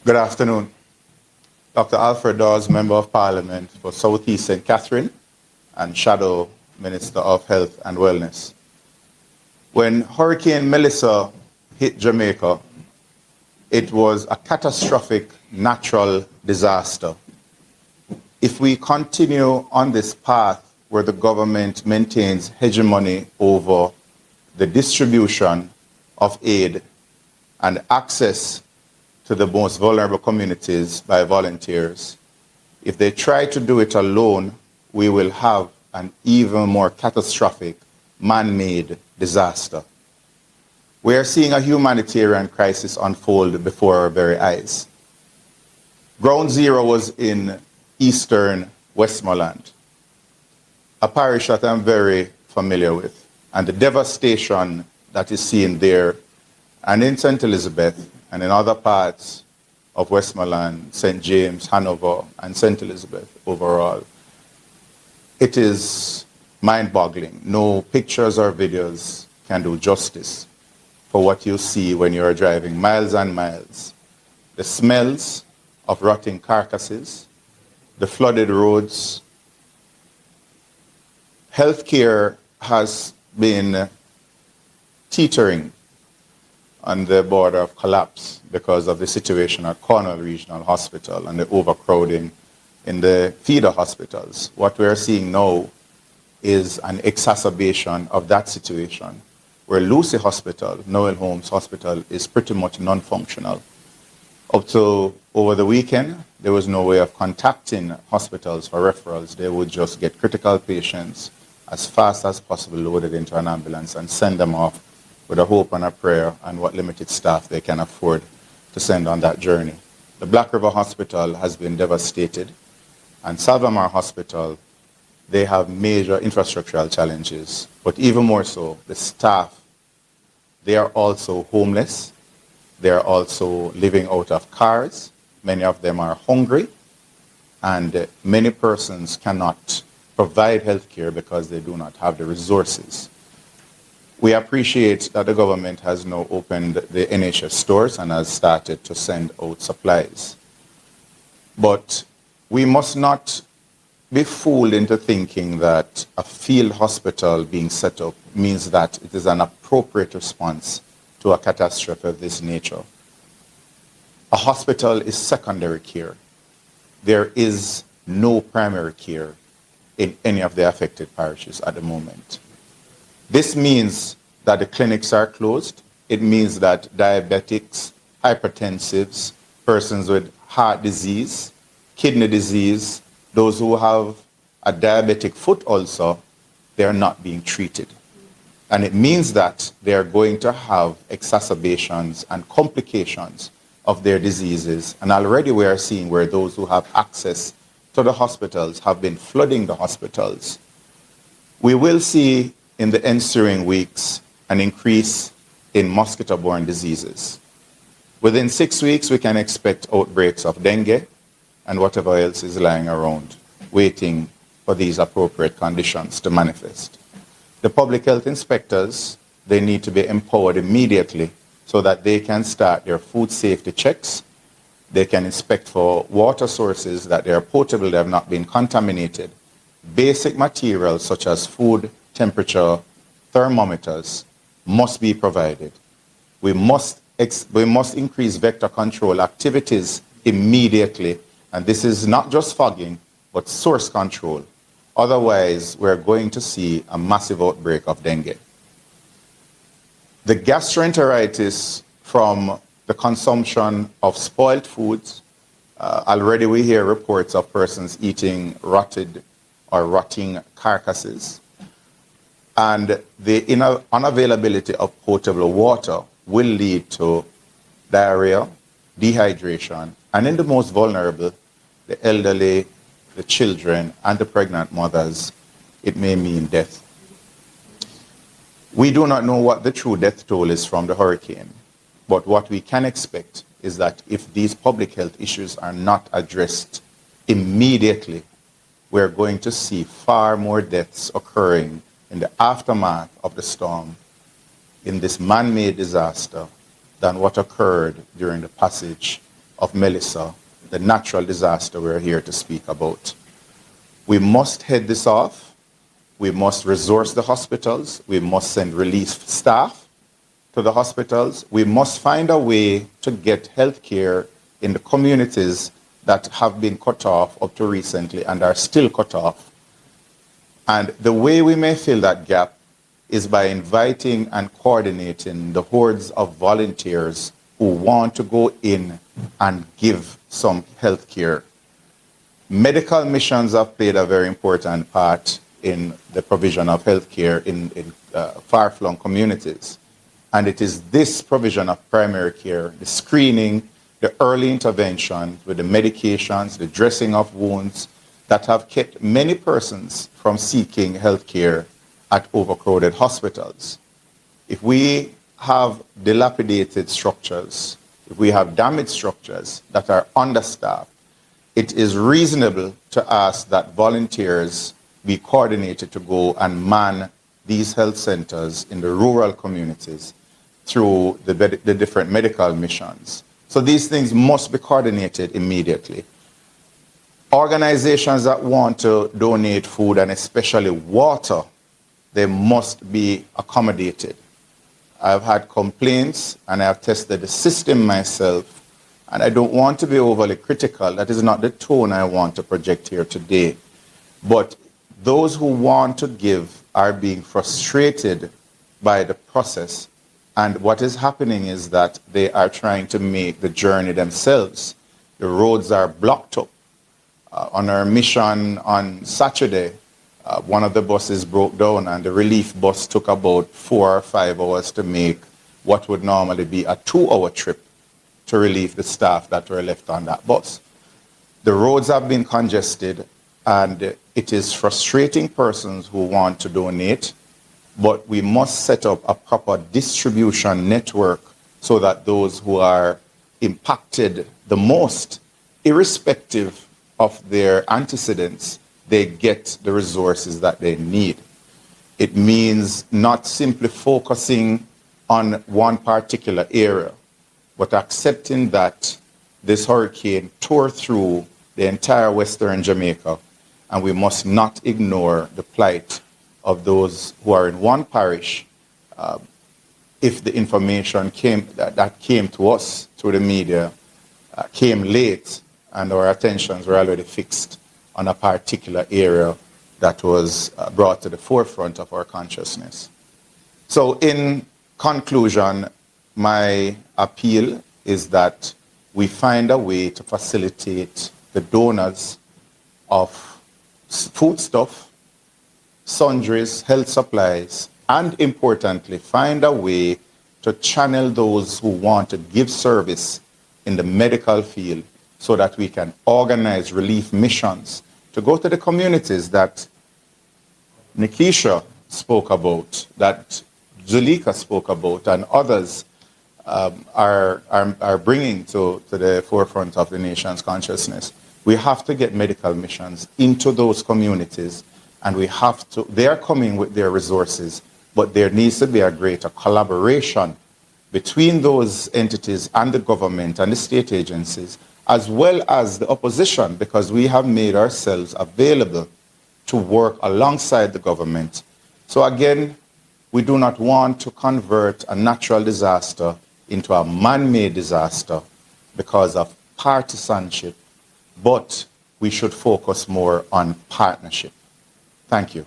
Good afternoon. Dr. Alfred Dawes, Member of Parliament for South East St. Catherine and Shadow Minister of Health and Wellness. When Hurricane Melissa hit Jamaica, it was a catastrophic natural disaster. If we continue on this path where the government maintains hegemony over the distribution of aid and access to the most vulnerable communities by volunteers, if they try to do it alone, we will have an even more catastrophic man-made disaster. We are seeing a humanitarian crisis unfold before our very eyes. Ground zero was in eastern Westmoreland, a parish that I'm very familiar with, and the devastation that is seen there and in St. Elizabeth and in other parts of Westmoreland, St. James, Hanover, and St. Elizabeth overall. It is mind-boggling. No pictures or videos can do justice for what you see when you are driving miles and miles. The smells of rotting carcasses, the flooded roads. Healthcare has been teetering on the border of collapse because of the situation at Cornwall Regional Hospital and the overcrowding in the feeder hospitals. What we are seeing now is an exacerbation of that situation, where Lucy Hospital, Noel Holmes Hospital, is pretty much non-functional. Up to over the weekend, there was no way of contacting hospitals for referrals. They would just get critical patients as fast as possible loaded into an ambulance and send them off with a hope and a prayer and what limited staff they can afford to send on that journey. The Black River Hospital has been devastated, and Salvamar Hospital, they have major infrastructural challenges, but even more so, the staff, they are also homeless. They are also living out of cars. Many of them are hungry, and many persons cannot provide health care because they do not have the resources. We appreciate that the government has now opened the NHS stores and has started to send out supplies. But we must not be fooled into thinking that a field hospital being set up means that it is an appropriate response to a catastrophe of this nature. A hospital is secondary care. There is no primary care in any of the affected parishes at the moment. This means that the clinics are closed. It means that diabetics, hypertensives, persons with heart disease, kidney disease, those who have a diabetic foot ulcer, they are not being treated. And it means that they are going to have exacerbations and complications of their diseases. And already we are seeing where those who have access to the hospitals have been flooding the hospitals. We will see in the ensuing weeks an increase in mosquito-borne diseases. Within 6 weeks, we can expect outbreaks of dengue and whatever else is lying around, waiting for these appropriate conditions to manifest. The public health inspectors, they need to be empowered immediately so that they can start their food safety checks. They can inspect for water sources that they are potable, they have not been contaminated. Basic materials such as food temperature thermometers must be provided. We must increase vector control activities immediately, and this is not just fogging, but source control. Otherwise, we're going to see a massive outbreak of dengue. The gastroenteritis from the consumption of spoiled foods, already we hear reports of persons eating rotted or rotting carcasses. And the unavailability of potable water will lead to diarrhea, dehydration, and in the most vulnerable, the elderly, the children, and the pregnant mothers, it may mean death. We do not know what the true death toll is from the hurricane, but what we can expect is that if these public health issues are not addressed immediately, we're going to see far more deaths occurring in the aftermath of the storm, in this man-made disaster, than what occurred during the passage of Melissa, the natural disaster we're here to speak about. We must head this off. We must resource the hospitals. We must send relief staff to the hospitals. We must find a way to get health care in the communities that have been cut off up to recently and are still cut off. And the way we may fill that gap is by inviting and coordinating the hordes of volunteers who want to go in and give some health care. Medical missions have played a very important part in the provision of health care in far-flung communities. And it is this provision of primary care, the screening, the early intervention with the medications, the dressing of wounds, that have kept many persons from seeking health care at overcrowded hospitals. If we have dilapidated structures, if we have damaged structures that are understaffed, it is reasonable to ask that volunteers be coordinated to go and man these health centers in the rural communities through the different medical missions. So these things must be coordinated immediately. Organizations that want to donate food and especially water, they must be accommodated. I've had complaints and I've tested the system myself, and I don't want to be overly critical. That is not the tone I want to project here today. But those who want to give are being frustrated by the process, and what is happening is that they are trying to make the journey themselves. The roads are blocked up. On our mission on Saturday, one of the buses broke down and the relief bus took about 4 or 5 hours to make what would normally be a 2-hour trip to relieve the staff that were left on that bus. The roads have been congested, and it is frustrating persons who want to donate, but we must set up a proper distribution network so that those who are impacted the most, irrespective of their antecedents, they get the resources that they need. It means not simply focusing on one particular area, but accepting that this hurricane tore through the entire Western Jamaica, and we must not ignore the plight of those who are in one parish. If the information that came to us through the media came late, and our attentions were already fixed on a particular area that was brought to the forefront of our consciousness. So in conclusion, my appeal is that we find a way to facilitate the donors of foodstuff, sundries, health supplies, and importantly, find a way to channel those who want to give service in the medical field so that we can organize relief missions to go to the communities that Nikisha spoke about, that Zulika spoke about, and others are bringing to the forefront of the nation's consciousness. We have to get medical missions into those communities, and we have to, they are coming with their resources, but there needs to be a greater collaboration between those entities and the government and the state agencies, as well as the opposition, because we have made ourselves available to work alongside the government. So again, we do not want to convert a natural disaster into a man-made disaster because of partisanship, but we should focus more on partnership. Thank you.